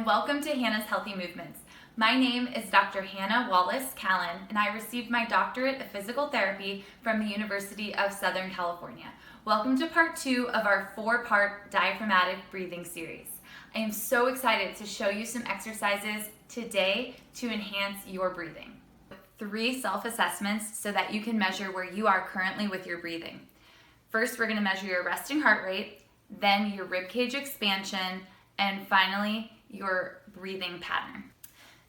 and welcome to Hannah's Healthy Movements. My name is Dr. Hannah Wallace-Callan, and I received my doctorate of physical therapy from the University of Southern California. Welcome to part 2 of our 4-part diaphragmatic breathing series. I am so excited to show you some exercises today to enhance your breathing. 3 self-assessments so that you can measure where you are currently with your breathing. First, we're going to measure your resting heart rate, then your ribcage expansion, and finally, your breathing pattern.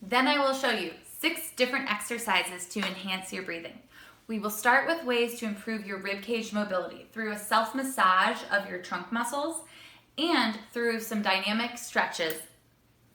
Then I will show you 6 different exercises to enhance your breathing. We will start with ways to improve your ribcage mobility through a self-massage of your trunk muscles and through some dynamic stretches.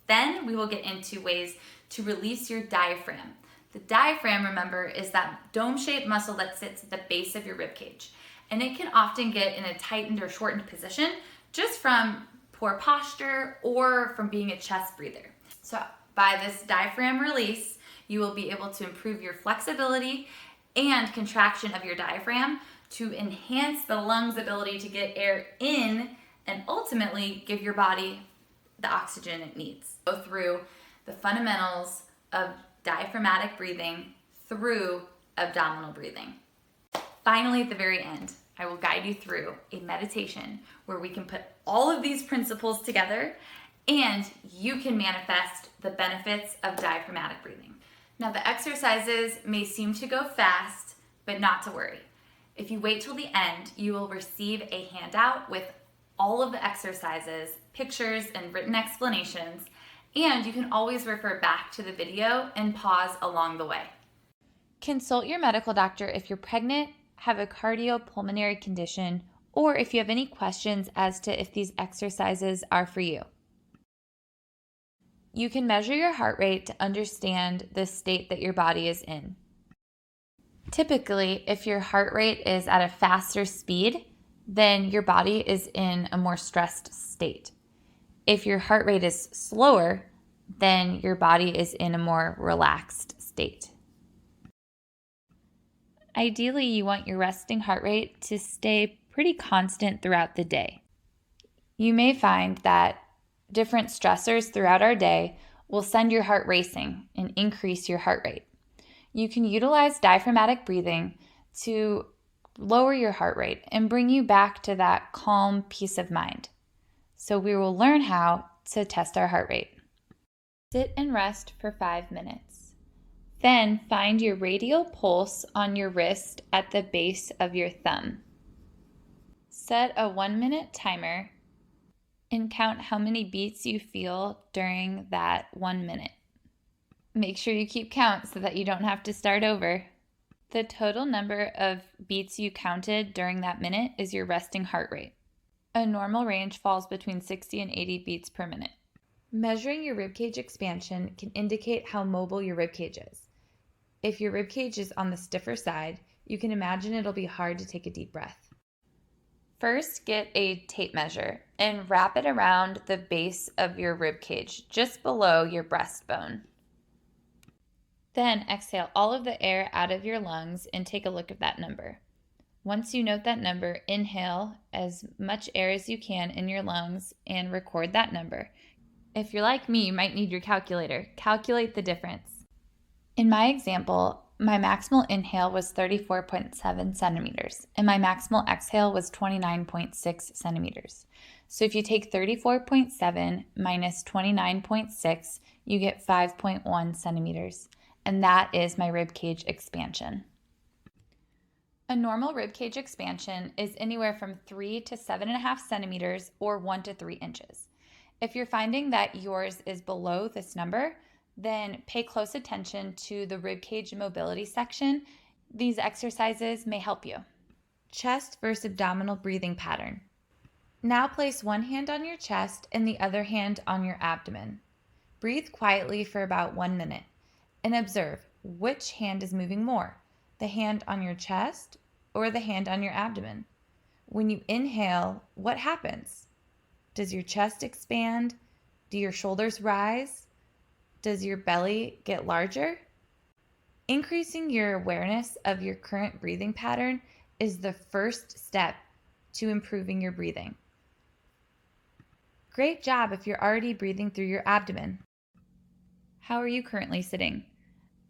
Then we will get into ways to release your diaphragm. The diaphragm, remember, is that dome-shaped muscle that sits at the base of your ribcage. And it can often get in a tightened or shortened position just from poor posture or from being a chest breather. So by this diaphragm release, you will be able to improve your flexibility and contraction of your diaphragm to enhance the lungs' ability to get air in and ultimately give your body the oxygen it needs. Go through the fundamentals of diaphragmatic breathing through abdominal breathing. Finally, at the very end, I will guide you through a meditation where we can put all of these principles together and you can manifest the benefits of diaphragmatic breathing. Now, the exercises may seem to go fast, but not to worry. If you wait till the end, you will receive a handout with all of the exercises, pictures, and written explanations, and you can always refer back to the video and pause along the way. Consult your medical doctor if you're pregnant, have a cardiopulmonary condition, or if you have any questions as to if these exercises are for you. You can measure your heart rate to understand the state that your body is in. Typically, if your heart rate is at a faster speed, then your body is in a more stressed state. If your heart rate is slower, then your body is in a more relaxed state. Ideally, you want your resting heart rate to stay pretty constant throughout the day. You may find that different stressors throughout our day will send your heart racing and increase your heart rate. You can utilize diaphragmatic breathing to lower your heart rate and bring you back to that calm peace of mind. So we will learn how to test our heart rate. Sit and rest for 5 minutes. Then find your radial pulse on your wrist at the base of your thumb. Set a 1-minute timer and count how many beats you feel during that 1 minute. Make sure you keep count so that you don't have to start over. The total number of beats you counted during that minute is your resting heart rate. A normal range falls between 60 and 80 beats per minute. Measuring your ribcage expansion can indicate how mobile your ribcage is. If your ribcage is on the stiffer side, you can imagine it'll be hard to take a deep breath. First, get a tape measure and wrap it around the base of your ribcage, just below your breastbone. Then exhale all of the air out of your lungs and take a look at that number. Once you note that number, inhale as much air as you can in your lungs and record that number. If you're like me, you might need your calculator. Calculate the difference. In my example, my maximal inhale was 34.7 centimeters and my maximal exhale was 29.6 centimeters. So if you take 34.7 minus 29.6, you get 5.1 centimeters, and that is my ribcage expansion. A normal ribcage expansion is anywhere from 3 to 7.5 centimeters or 1 to 3 inches. If you're finding that yours is below this number, then pay close attention to the ribcage mobility section. These exercises may help you. Chest versus abdominal breathing pattern. Now place one hand on your chest and the other hand on your abdomen. Breathe quietly for about 1 minute and observe which hand is moving more, the hand on your chest or the hand on your abdomen. When you inhale, what happens? Does your chest expand? Do your shoulders rise? Does your belly get larger? Increasing your awareness of your current breathing pattern is the first step to improving your breathing. Great job if you're already breathing through your abdomen. How are you currently sitting?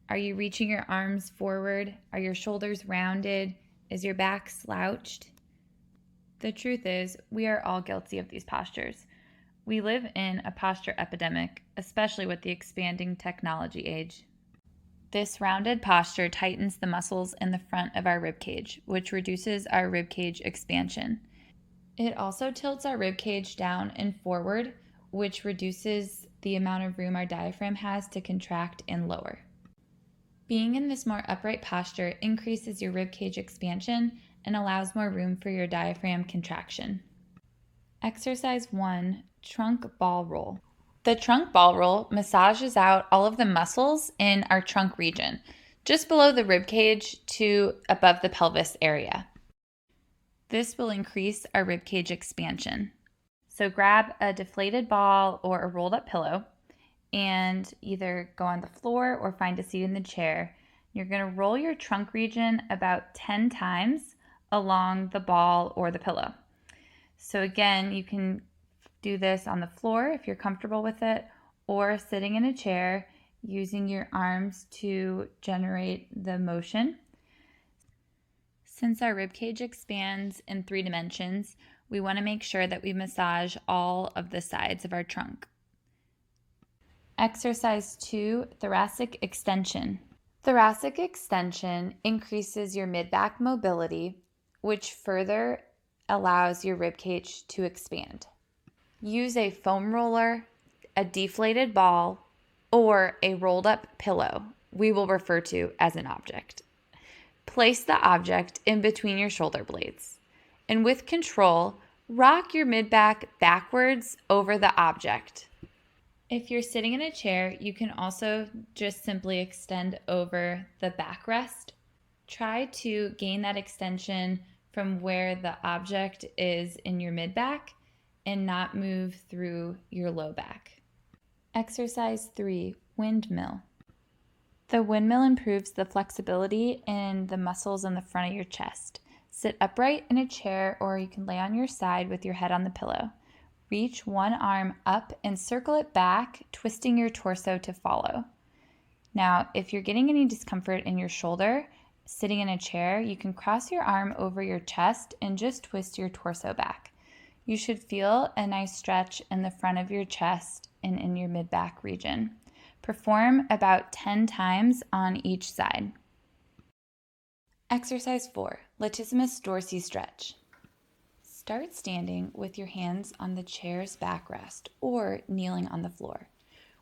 Are you reaching your arms forward? Are your shoulders rounded? Is your back slouched? The truth is, we are all guilty of these postures. We live in a posture epidemic, especially with the expanding technology age. This rounded posture tightens the muscles in the front of our ribcage, which reduces our ribcage expansion. It also tilts our ribcage down and forward, which reduces the amount of room our diaphragm has to contract and lower. Being in this more upright posture increases your ribcage expansion and allows more room for your diaphragm contraction. Exercise 1, trunk ball roll. The trunk ball roll massages out all of the muscles in our trunk region, just below the ribcage to above the pelvis area. This will increase our ribcage expansion. So grab a deflated ball or a rolled up pillow and either go on the floor or find a seat in the chair. You're going to roll your trunk region about 10 times along the ball or the pillow. So again, you can do this on the floor if you're comfortable with it, or sitting in a chair using your arms to generate the motion. Since our ribcage expands in 3 dimensions, we want to make sure that we massage all of the sides of our trunk. Exercise 2, thoracic extension. Thoracic extension increases your mid-back mobility, which further allows your ribcage to expand. Use a foam roller, a deflated ball, or a rolled up pillow we will refer to as an object. Place the object in between your shoulder blades, and with control, rock your mid-back backwards over the object. If you're sitting in a chair, you can also just simply extend over the backrest. Try to gain that extension from where the object is in your mid-back and not move through your low back. Exercise 3, windmill. The windmill improves the flexibility in the muscles in the front of your chest. Sit upright in a chair, or you can lay on your side with your head on the pillow. Reach one arm up and circle it back, twisting your torso to follow. Now, if you're getting any discomfort in your shoulder, sitting in a chair, you can cross your arm over your chest and just twist your torso back. You should feel a nice stretch in the front of your chest and in your mid-back region. Perform about 10 times on each side. Exercise 4, Latissimus dorsi stretch. Start standing with your hands on the chair's backrest or kneeling on the floor.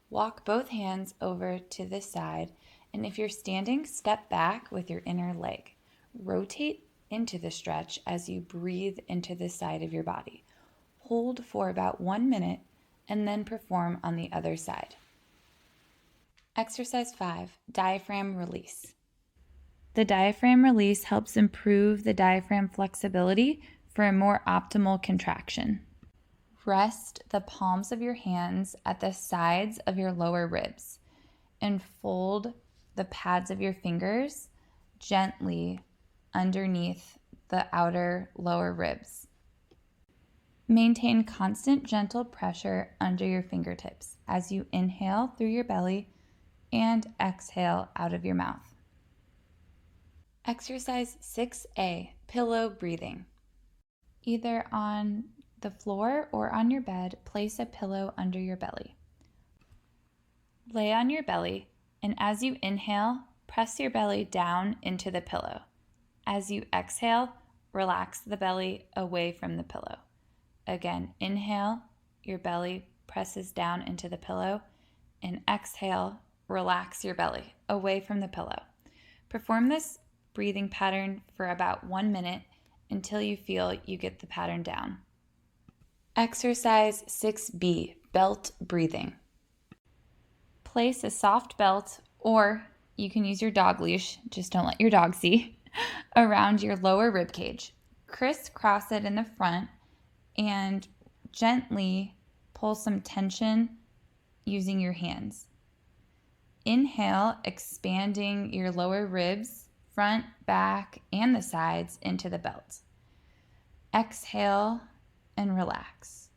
Walk both hands over to the side, and if you're standing, step back with your inner leg. Rotate into the stretch as you breathe into the side of your body. Hold for about 1 minute and then perform on the other side. Exercise 5, diaphragm release. The diaphragm release helps improve the diaphragm flexibility for a more optimal contraction. Rest the palms of your hands at the sides of your lower ribs and fold the pads of your fingers gently underneath the outer lower ribs. Maintain constant gentle pressure under your fingertips as you inhale through your belly and exhale out of your mouth. Exercise 6A, pillow breathing. Either on the floor or on your bed, place a pillow under your belly. Lay on your belly, and as you inhale, press your belly down into the pillow. As you exhale, relax the belly away from the pillow. Again, inhale, your belly presses down into the pillow, and exhale, relax your belly away from the pillow. Perform this breathing pattern for about 1 minute until you feel you get the pattern down. Exercise 6B, belt breathing. Place a soft belt, or you can use your dog leash, just don't let your dog see, around your lower rib cage. Crisscross it in the front and gently pull some tension using your hands. Inhale, expanding your lower ribs, front, back, and the sides into the belt. Exhale and relax.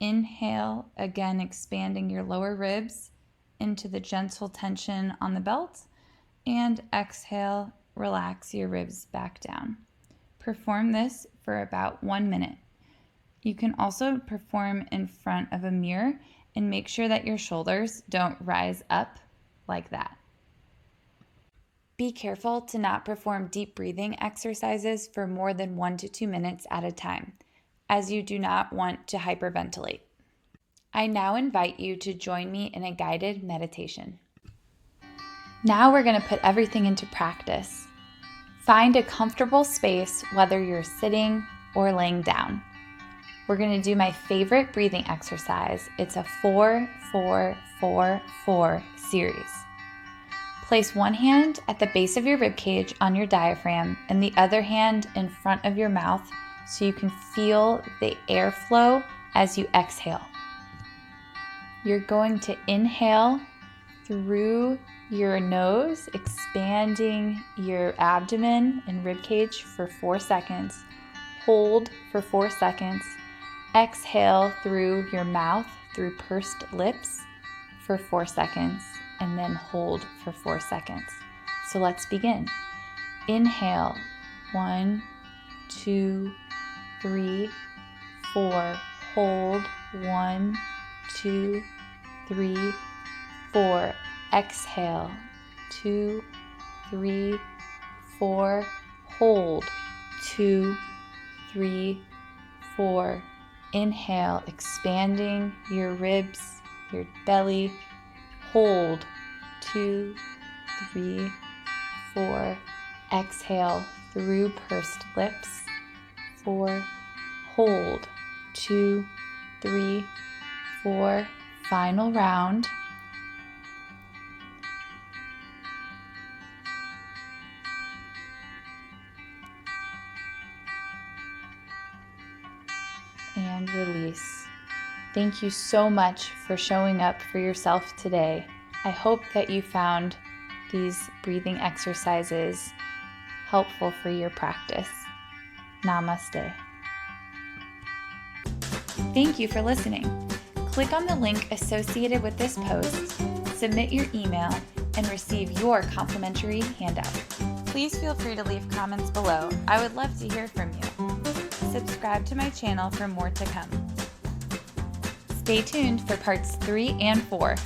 Inhale, again expanding your lower ribs into the gentle tension on the belt, and exhale, relax your ribs back down. Perform this for about 1 minute. You can also perform in front of a mirror and make sure that your shoulders don't rise up like that. Be careful to not perform deep breathing exercises for more than 1 to 2 minutes at a time, as you do not want to hyperventilate. I now invite you to join me in a guided meditation. Now we're going to put everything into practice. Find a comfortable space, whether you're sitting or laying down. We're going to do my favorite breathing exercise. It's a 4-4-4-4 series. Place one hand at the base of your ribcage on your diaphragm and the other hand in front of your mouth so you can feel the airflow as you exhale. You're going to inhale through your nose, expanding your abdomen and ribcage for 4 seconds. Hold for 4 seconds. Exhale through your mouth, through pursed lips for 4 seconds, and then hold for 4 seconds. So let's begin. Inhale, 1, 2, 3, 4. Hold, 1, 2, 3, 4. Exhale, 2, 3, 4. Hold, 2, 3, 4. Inhale, expanding your ribs, your belly. Hold, 2, 3, 4. Exhale through pursed lips, 4. Hold, 2, 3, 4. Final round. And release. Thank you so much for showing up for yourself today. I hope that you found these breathing exercises helpful for your practice. Namaste. Thank you for listening. Click on the link associated with this post, submit your email, and receive your complimentary handout. Please feel free to leave comments below. I would love to hear from you. Subscribe to my channel for more to come. Stay tuned for parts 3 and 4.